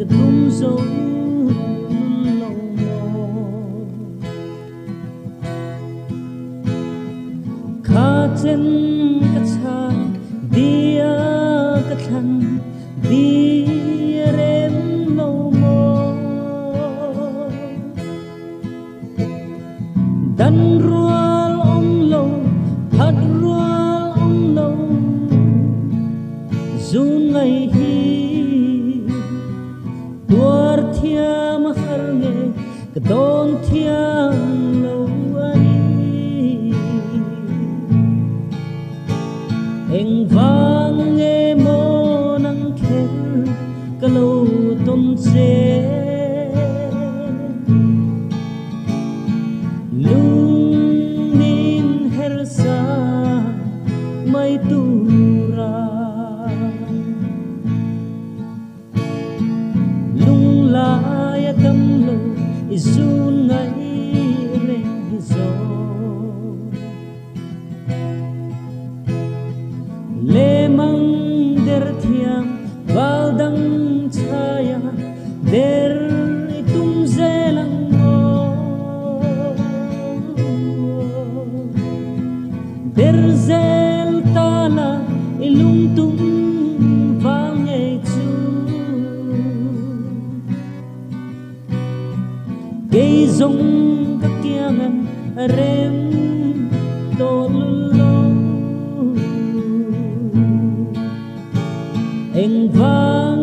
cái tung dấu lâu khá trên cái chan dia cái thằng dia rem lâu mơ dan rual ông lâu thật rual ông lâu dù ngày hi tuar thiam khar nghe cái don thiam lâu ani anh vang nghe mô nắng khen cái lâu tôn chế lung nin hersa mai tura lung la ya tam lo izun ngai reng zo le mang der thiam valdang chaya der itum zelang der zel tala ilung tum vang ei chu gei zong ka kiangan rem to lo anh vang